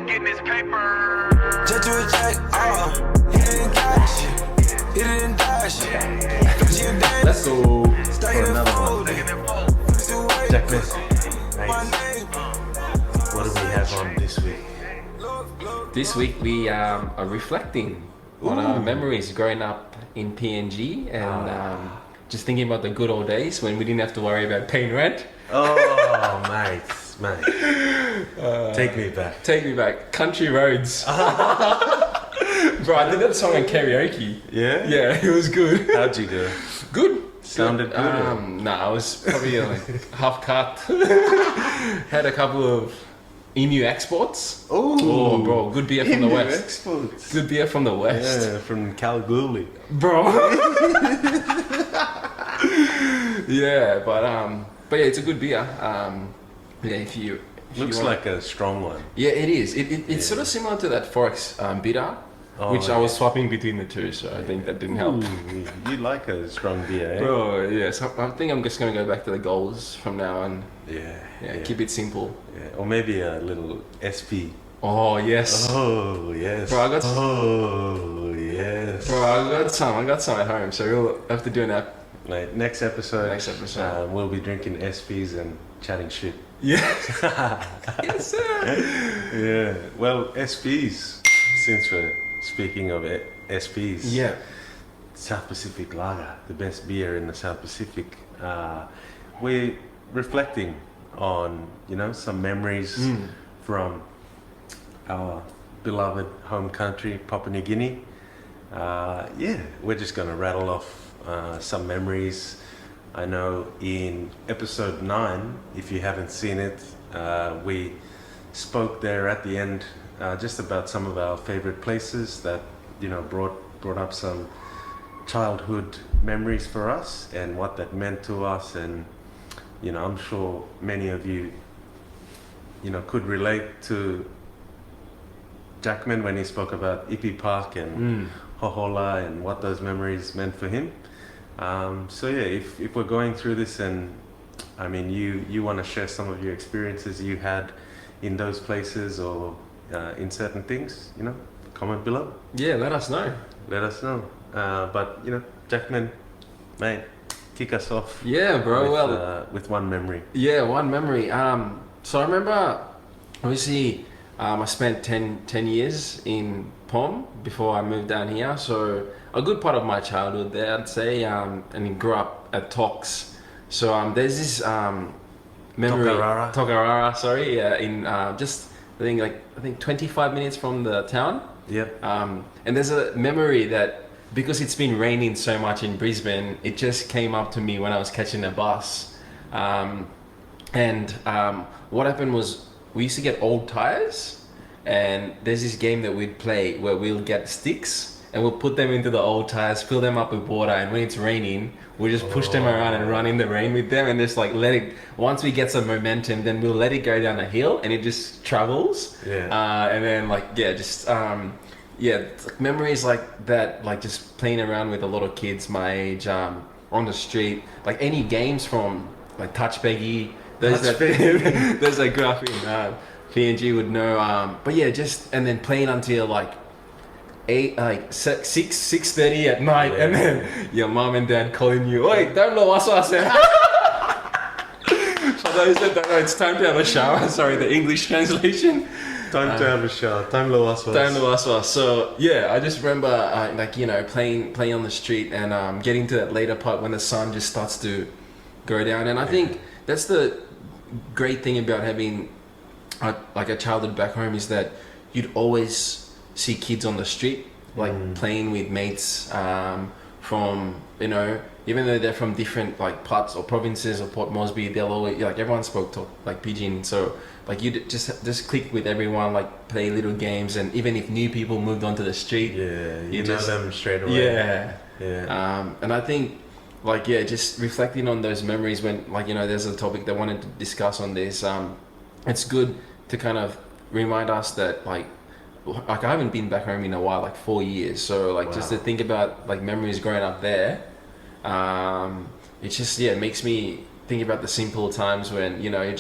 nigga getting his paper. Just do a check, hit it in cash, hit it in dash. Let's go for another one. Jackman, what do we have on this week? This week we are reflecting on our memories growing up in PNG and just thinking about the good old days when we didn't have to worry about paying rent. Oh, mate. Take me back. Take me back. Country roads. Bro, I did that song in karaoke. Yeah? Yeah, it was good. How'd you do? Good. Sounded good? Nah, I was probably like half cut. Had a couple of emu exports. Oh, bro, good beer from the west. Exports. Good beer from the west. Yeah, from Kalgoorlie. Bro. Yeah, but yeah, it's a good beer. Yeah, if you Looks want, like a strong one. yeah, it is. It's sort of similar to that Forex bitter, which I was swapping between the two, so I think that didn't help. Ooh, you like a strong beer, eh? Bro, yeah, so I think I'm just gonna go back to the goals from now on. Yeah. Keep it simple. Yeah. Or maybe a little SP. Oh yes. Oh, yes. Bro, I got some at home, so we'll have to do an app. Like next episode, we'll be drinking SPs and chatting shit. Yeah. Yes, sir. Yeah. Well, SPs, since we're speaking of SPs. Yeah. South Pacific Lager, the best beer in the South Pacific. We're reflecting on, some memories from our beloved home country, Papua New Guinea. We're just going to rattle off some memories. I know in episode 9, if you haven't seen it, we spoke there at the end just about some of our favorite places that, brought up some childhood memories for us and what that meant to us. And, I'm sure many of you, could relate to Jackman when he spoke about Ipi Park and Hohola and what those memories meant for him. If we're going through this and you want to share some of your experiences you had in those places or in certain things, comment below. Yeah, let us know. But Jackman, mate, kick us off. Yeah, bro. With one memory. Yeah, one memory. So I remember, obviously, I spent 10 years in POM before I moved down here. So a good part of my childhood there, I'd say, and grew up at Toks. So there's this memory. Tokarara, sorry. Yeah, in just I think 25 minutes from the town. Yep. And there's a memory that because it's been raining so much in Brisbane, it just came up to me when I was catching a bus. What happened was we used to get old tires, and there's this game that we'd play where we'll get sticks and we'll put them into the old tires, fill them up with water, and when it's raining, we just push them around and run in the rain with them, and just like let it. Once we get some momentum, then we'll let it go down a hill, and it just travels. Yeah. And then memories like that, like just playing around with a lot of kids my age on the street, like any games from like touch beggy. Those that grew up in PNG would know. And then playing until like 6:30 at night, and then your mom and dad calling you, "Oi, don't know what's For those that don't know, it's time to have a shower. Sorry, the English translation. Time to have a shower. Time to So yeah, I just remember playing on the street and getting to that later part when the sun just starts to go down. And I think that's the great thing about having a childhood back home is that you'd always see kids on the street playing with mates from even though they're from different parts or provinces or Port Moresby, they'll always everyone spoke pidgin, so you just click with everyone, play little games, and even if new people moved onto the street, you know them straight away. And I think just reflecting on those memories when there's a topic that I wanted to discuss on this, it's good to kind of remind us that I haven't been back home in a while, 4 years, so just to think about memories growing up there, it just makes me think about the simple times when you had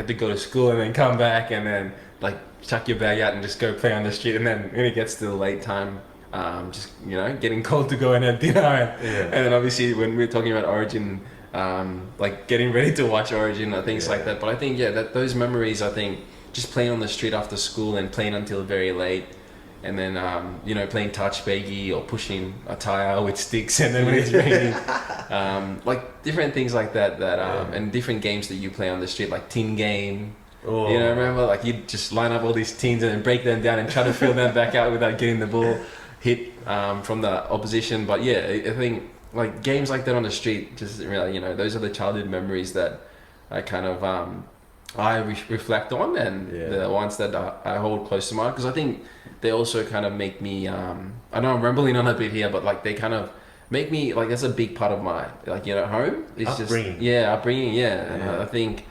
to go to school and then come back and then like chuck your bag out and just go play on the street, and then when it gets to the late time, just getting cold to go and have dinner, and then obviously when we're talking about Origin, like getting ready to watch Origin or things like that. But I think that those memories, I think just playing on the street after school and playing until very late, and then playing touch baggy or pushing a tire with sticks, and then when it's raining, like different things like that and different games that you play on the street, like tin game. Oh. Remember, like you'd just line up all these tins and then break them down and try to fill them back out without getting the ball hit from the opposition. But yeah, I think like games like that on the street, just really, those are the childhood memories that I kind of reflect on, and the ones that I hold close to mind, because I think they also kind of make me. I know I'm rambling on a bit here, but like they kind of make me like that's a big part of my home. It's upbringing. Upbringing. And I think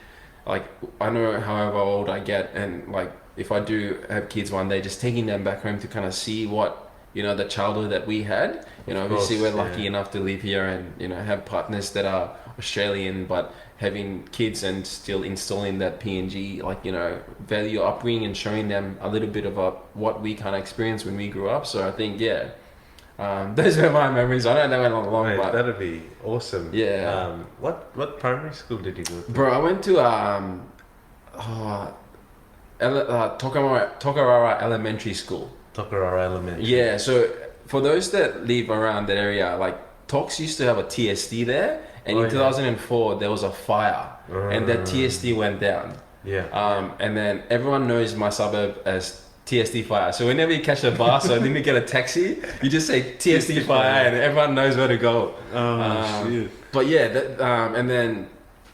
like I know however old I get, and like if I do have kids one day, just taking them back home to kind of see what the childhood that we had. Obviously we're lucky enough to live here and have partners that are Australian, but having kids and still installing that PNG value upbringing and showing them a little bit of what we kind of experienced when we grew up. So I think those were my memories. I know they went long, Mate, but that'd be awesome. Yeah. What primary school did you go to? Bro, I went to Tokarara Elementary School. Tokarara Elementary. Yeah, so for those that live around that area, like Toks used to have a TSD there, and in 2004 there was a fire, and that TSD went down. Yeah. And then everyone knows my suburb as TSD fire. So whenever you catch a bus or then you get a taxi, you just say TSD fire, and everyone knows where to go. Shit. But and then.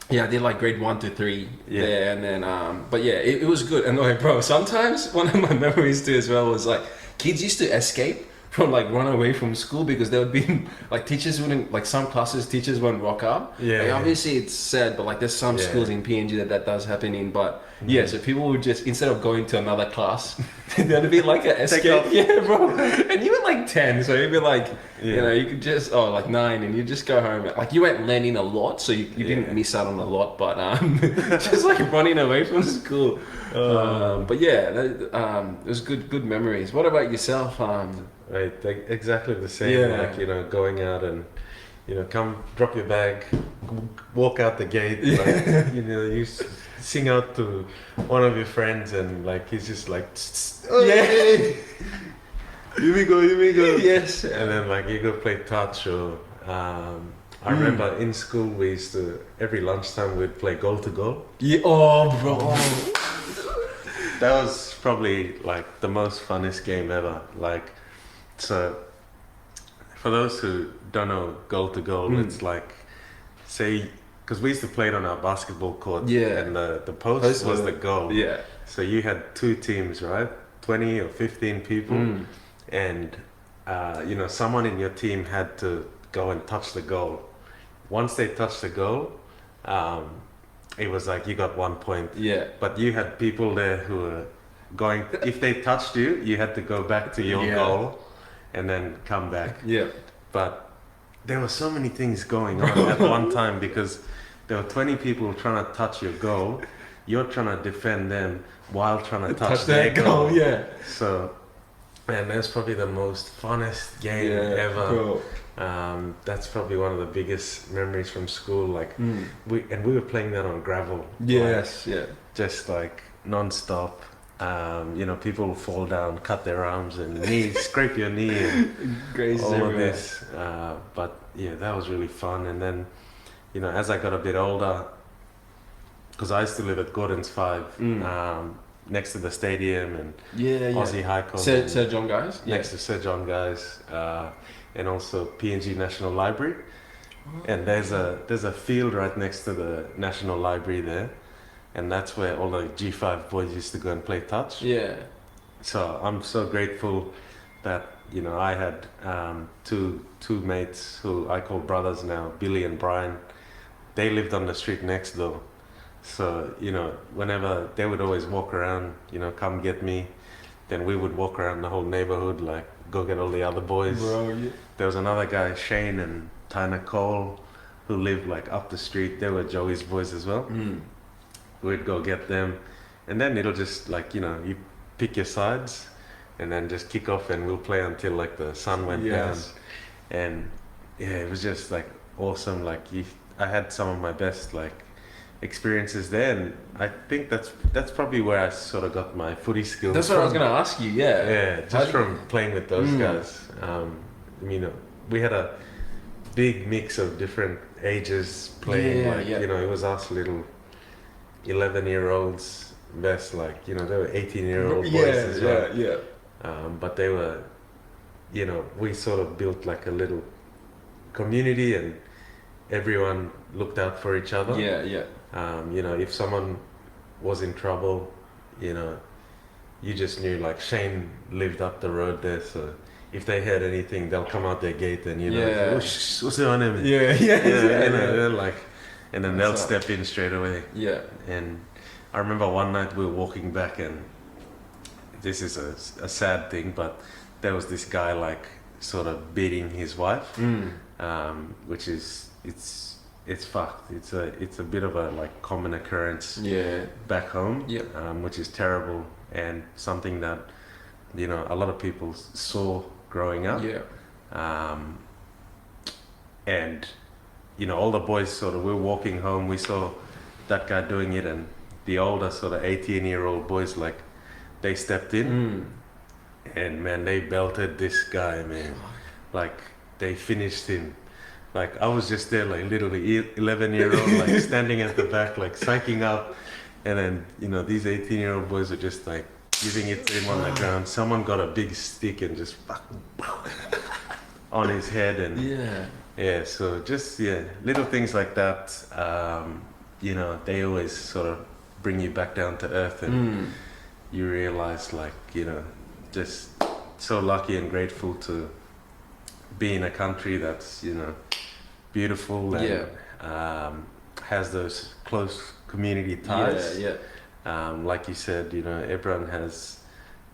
Yeah, I did like grade 1 to 3 there, and then but yeah, it was good. And like, bro, sometimes one of my memories too as well was like kids used to escape from like run away from school because there would be like teachers wouldn't, like some classes teachers wouldn't rock up. Like, obviously it's sad, but like there's some schools in PNG that does happen in. But so people would just, instead of going to another class, there'd be like an escape. Yeah, bro. And you were like 10, so you'd be like, you could just like 9, and you just go home. Like you went landing a lot, so you didn't miss out on a lot, but just like running away from school. But yeah, it was good memories. What about yourself? Right, exactly the same. Like going out and come drop your bag, walk out the gate. Like, you sing out to one of your friends, and like he's just like, here we go. Yes. And then like you go play touch, or I remember in school we used to, every lunchtime we'd play goal to goal. Yeah. Oh, bro. That was probably like the most funnest game ever. Like, so for those who don't know goal to goal, it's like, say, because we used to play it on our basketball court, and the post was the goal. Yeah. So you had 2 teams, right? 20 or 15 people, and someone in your team had to go and touch the goal. Once they touched the goal, it was like you got 1 point. Yeah. But you had people there who were going, if they touched you, you had to go back to your goal and then come back. Yeah. But there were so many things going on at one time, because there were 20 people trying to touch your goal. You're trying to defend them while trying to touch their goal. Yeah. So, man, that's probably the most funnest game ever. Bro. That's probably one of the biggest memories from school. Like we were playing that on gravel. Yes. Like, just like non-stop. People fall down, cut their arms and knees, scrape your knee, and all of this. But yeah, that was really fun. And then, as I got a bit older, because I used to live at Gordons 5, next to the stadium, and Aussie Highcom. Sir John Guys? Next to Sir John Guys, and also PNG National Library. And there's a field right next to the National Library there. And that's where all the G5 boys used to go and play touch. Yeah. So I'm so grateful that, I had two mates who I call brothers now, Billy and Brian. They lived on the street next door. So, whenever they would always walk around, come get me, then we would walk around the whole neighborhood, like go get all the other boys. Bro, yeah. There was another guy, Shane and Tyna Cole, who lived like up the street. They were Joey's boys as well. We'd go get them, and then it'll just like, you know, you pick your sides and then just kick off and we'll play until like the sun went down. And yeah, it was just like awesome. Like I had some of my best like experiences there, and I think that's probably where I sort of got my footy skills. That's what I was going to ask you. Yeah, just from playing with those guys. You know, we had a big mix of different ages playing. You know, it was us little 11-year-olds best, like, you know, they were 18-year-old boys as well. But they were, you know, we sort of built like a little community and everyone looked out for each other. You know, if someone was in trouble, you know, you just knew like Shane lived up the road there, so if they heard anything, they'll come out their gate and, you know, oh, what's going on? You know, like, and then they'll step in straight away. And I remember one night we were walking back, and this is a sad thing, but there was this guy like sort of beating his wife, which is it's fucked. It's a bit of a like common occurrence back home, which is terrible and something that, you know, a lot of people saw growing up. And you know, all the boys sort of, we were walking home, we saw that guy doing it, and the older sort of 18-year-old boys, like, they stepped in and man, they belted this guy, man. Like, they finished him. Like, I was just there, like, literally 11-year-old, like, standing at the back, like, psyching up. And then, you know, these 18-year-old boys are just, like, giving it to him on the ground. Someone got a big stick and just on his head. And so just, little things like that, you know, they always sort of bring you back down to earth, and you realize, like, you know, just so lucky and grateful to be in a country that's, you know, beautiful and has those close community ties. Like you said, you know, everyone has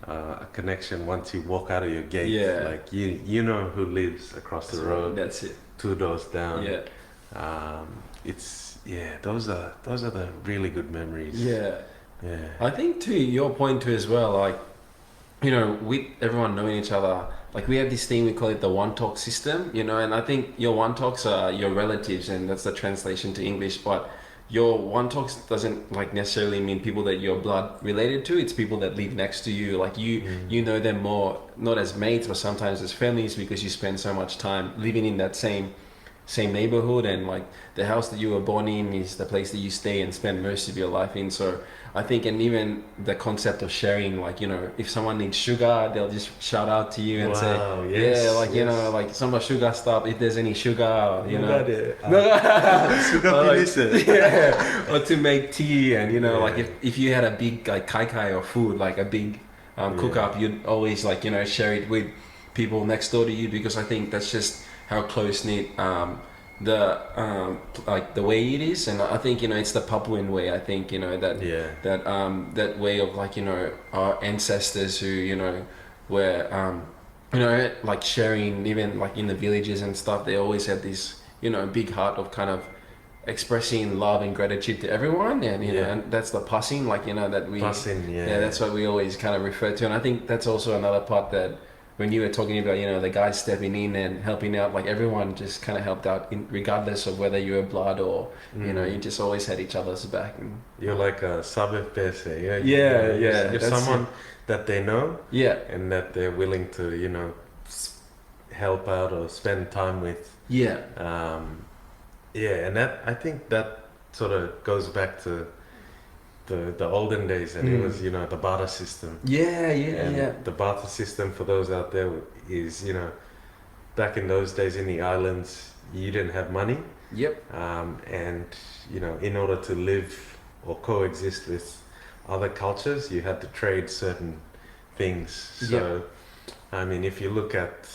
a connection once you walk out of your gate. Like you know who lives across the road. That's it. 2 doors down. It's those are the really good memories. I think to your point too as well, like, you know, with everyone knowing each other, like, we have this thing, we call it the one talk system, you know, and I think your one talks are your relatives, and that's the translation to English, but your one talks doesn't like necessarily mean people that you're blood related to. It's people that live next to you, like you know them more, not as mates, but sometimes as families, because you spend so much time living in that same neighborhood, and like the house that you were born in is the place that you stay and spend most of your life in. So I think, and even the concept of sharing, like, you know, if someone needs sugar, they'll just shout out to you and say, you know, like, some sugar stuff, if there's any sugar, you know, or to make tea, and, you know, like if you had a big like kai or food, like a big cook up, you'd always, like, you know, share it with people next door to you, because I think that's just how close knit like the way it is. And I think, you know, it's the Papuan way. I think, you know, that way of, like, you know, our ancestors who, you know, were you know, like, sharing, even like in the villages and stuff, they always had this, you know, big heart of kind of expressing love and gratitude to everyone, and, you know, and that's the passing, like, you know, that we that's what we always kind of refer to. And I think that's also another part that, when you were talking about, you know, the guys stepping in and helping out, like, everyone just kind of helped out, regardless of whether you were blood or, you know, you just always had each other's back. And you're like a sub-pese, You're someone that they know, and that they're willing to, you know, help out or spend time with. And that, I think that sort of goes back to the olden days, and it was, you know, the barter system. The barter system, for those out there, is, you know, back in those days in the islands, you didn't have money. And, you know, in order to live or coexist with other cultures, you had to trade certain things. So, I mean, if you look at,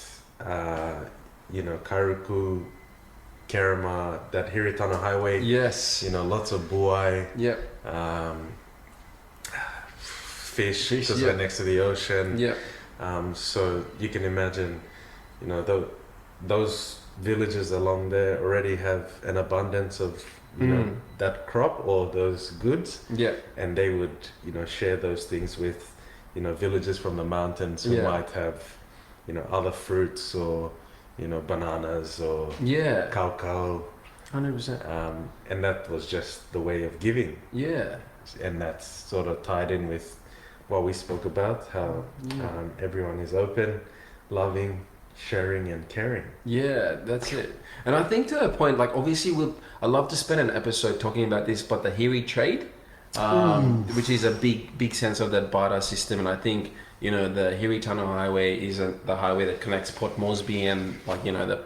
you know, Kairuku, Kerema, that Hiritano Highway. You know, lots of buai. Fish, because we're next to the ocean. So you can imagine, you know, those villages along there already have an abundance of you know that crop or those goods, Yeah. and they would share those things with villages from the mountains who Yeah. might have other fruits or bananas or Yeah. cacao, 100%. and that was just the way of giving, Yeah. and that's sort of tied in with what we spoke about, how everyone is open, loving, sharing and caring. Yeah, that's it. And I think to a point, like obviously I'd love to spend an episode talking about this, but the Hiri trade, which is a big sense of that barter system. And I think, the Hiri Tunnel Highway is the highway that connects Port Moresby and the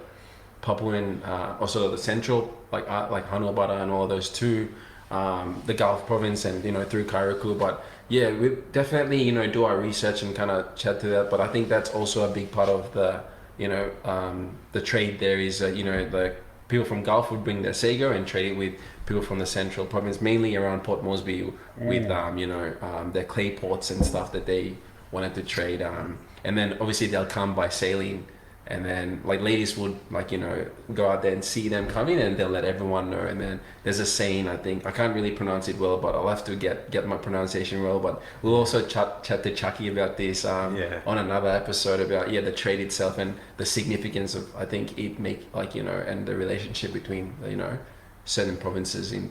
Papuan, also the central, like Hanuabara and all of those too, the Gulf province and, through Kairaku. But yeah, we definitely, do our research and kind of chat to that. But I think that's also a big part of the, the trade there is, the people from Gulf would bring their sago and trade it with people from the central province, mainly around Port Moresby with, their clay pots and stuff that they wanted to trade. And then obviously they'll come by sailing. And then ladies would go out there and see them coming and they'll let everyone know. And then there's a saying, I think, I can't really pronounce it well, but I'll have to get my pronunciation well. But we'll also chat to Chucky about this on another episode about, the trade itself and the significance of, I think, it make and the relationship between, certain provinces in in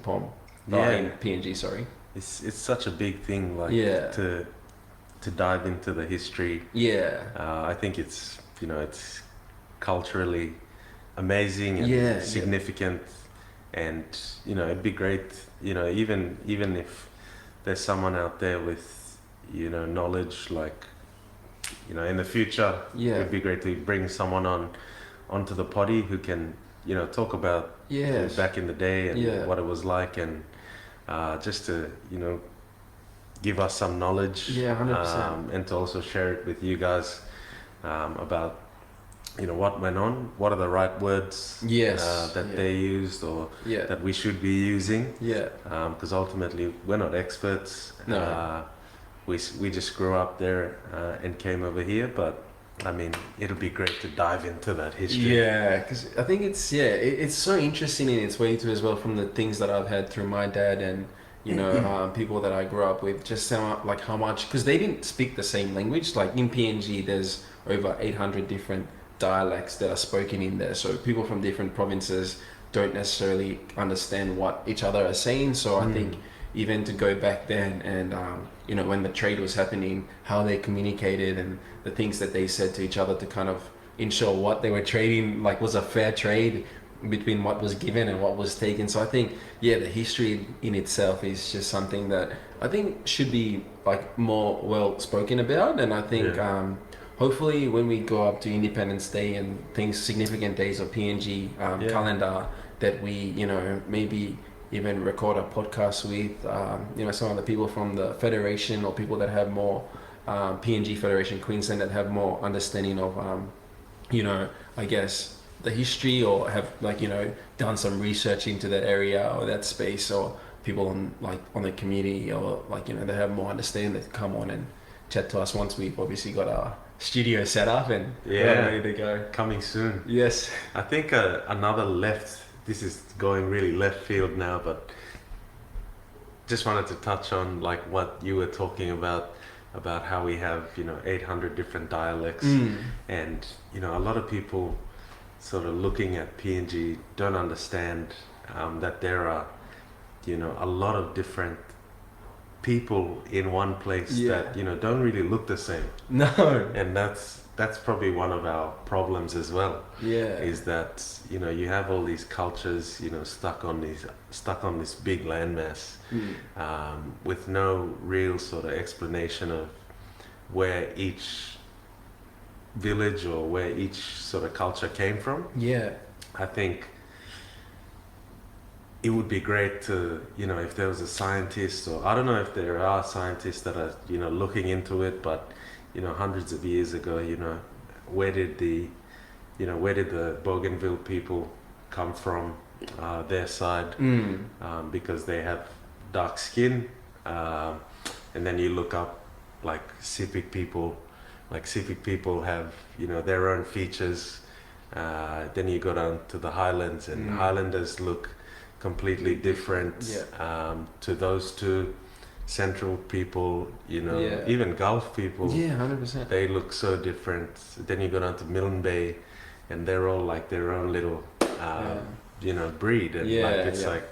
PNG, sorry. It's such a big thing, to dive into the history. Yeah. I think it's culturally amazing and significant, and it'd be great, even if there's someone out there with knowledge, in the future, it'd be great to bring someone onto the poddy who can talk about back in the day and what it was like, and just to give us some knowledge, 100%. and to also share it with you guys about what went on, what are the right words that they used or that we should be using, because ultimately we're not experts. No. We just grew up there and came over here, but I mean, it'll be great to dive into that history. Yeah, because I think it's so interesting in its way too as well, from the things that I've heard through my dad and people that I grew up with, just how much, because they didn't speak the same language. Like in PNG there's over 800 different dialects that are spoken in there, so people from different provinces don't necessarily understand what each other are saying. So I think even to go back then and when the trade was happening, how they communicated and the things that they said to each other to kind of ensure what they were trading was a fair trade between what was given and what was taken. So I think the history in itself is just something that I think should be more well spoken about. And I think hopefully when we go up to Independence Day and things, significant days of PNG calendar, that we maybe even record a podcast with some of the people from the federation or people that have more PNG Federation Queensland that have more understanding of I guess the history, or have done some research into that area or that space, or people on the community, or they have more understanding, that come on and chat to us once we've obviously got our studio set up and ready to go. Coming soon. Yes. I think another this is going really left field now, but just wanted to touch on what you were talking about how we have 800 different dialects, and a lot of people sort of looking at PNG don't understand that there are a lot of different people in one place that don't really look the same. No. And that's probably one of our problems as well. Is that you have all these cultures stuck on this big landmass, with no real sort of explanation of where each village or where each sort of culture came from. I think it would be great to if there was a scientist, or I don't know if there are scientists that are looking into it, but hundreds of years ago, where did the Bougainville people come from, their side, because they have dark skin, and then you look up Sepik people have their own features, Then you go down to the highlands, and highlanders look completely different to those two. Central people, you know, even Gulf people, 100%. they look so different. Then you go down to Milne Bay, and they're all like their own little, you know, breed, and like it's like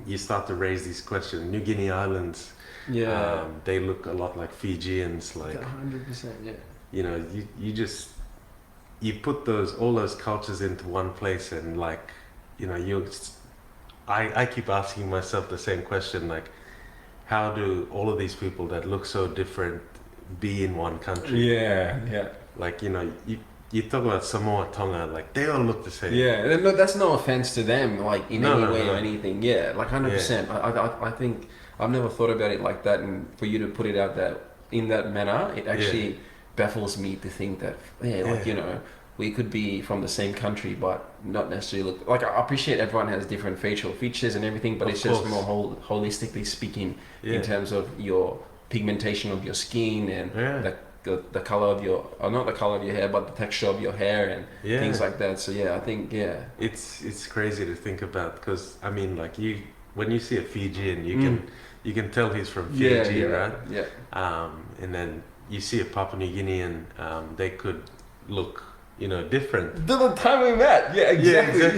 you start to raise these questions. New Guinea Islands, they look a lot like Fijians, like 100%. You know, you put all those cultures into one place, and like, you know, I keep asking myself the same question, like, how do all of these people that look so different be in one country? Like, you know, you talk about Samoa, Tonga, like they all look the same. No, that's no offense to them, like in any way or anything. Like 100%. I think I've never thought about it like that, and for you to put it out that in that manner, it actually baffles me to think that like you know, we could be from the same country but not necessarily look like. I appreciate everyone has different facial features and everything, but it's just more holistically speaking in terms of your pigmentation of your skin and the color of your, or not the color of your hair, but the texture of your hair and things like that. So I think it's crazy to think about, because I mean, like, when you see a Fijian, you can tell he's from Fiji, right? And then you see a Papua New Guinean, they could look, you know, different. The time we met, exactly.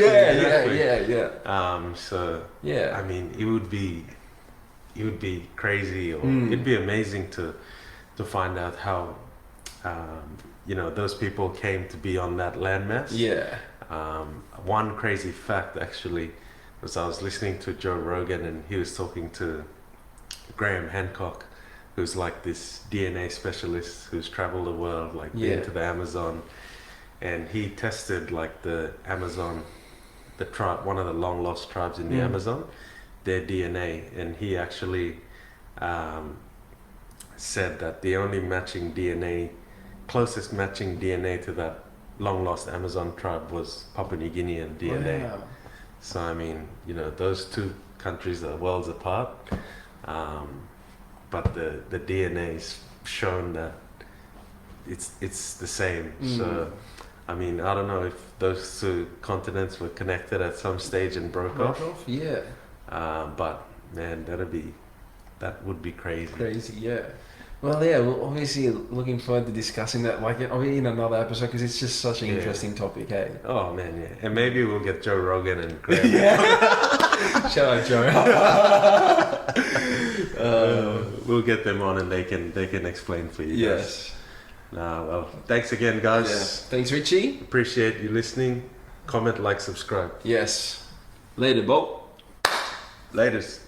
So I mean, it would be crazy, or it'd be amazing to find out how, you know, those people came to be on that landmass. One crazy fact actually was, I was listening to Joe Rogan, and he was talking to Graham Hancock, who's like this DNA specialist who's traveled the world, like been to the Amazon, and he tested like the Amazon, the tribe, one of the long lost tribes in the Amazon, their DNA, and he actually said that the only closest matching DNA to that long lost Amazon tribe was Papua New Guinean DNA. So I mean, you know, those two countries are worlds apart, but the DNA's shown that it's the same. So I mean, I don't know if those two continents were connected at some stage and broke off. But man, that would be crazy. Well, we're obviously looking forward to discussing that, like, in another episode, because it's just such an interesting topic, hey? Oh man, and maybe we'll get Joe Rogan and Graham. Shout out Joe. We'll get them on, and they can explain for you guys. Well, thanks again, guys. Thanks, Richie. Appreciate you listening. Comment, like, subscribe. Yes. Later, Bo. Laters.